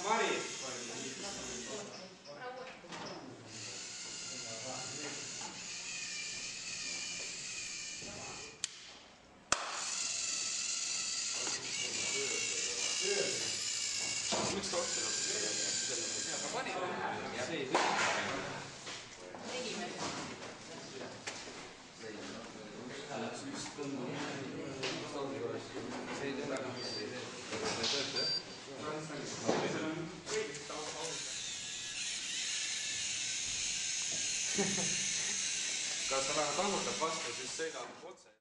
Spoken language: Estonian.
Mari! Miks ta otsa lõpuks? Ma panin. See ei tegime. Kas ta läheb tangutab vastu, siis sõidab otse.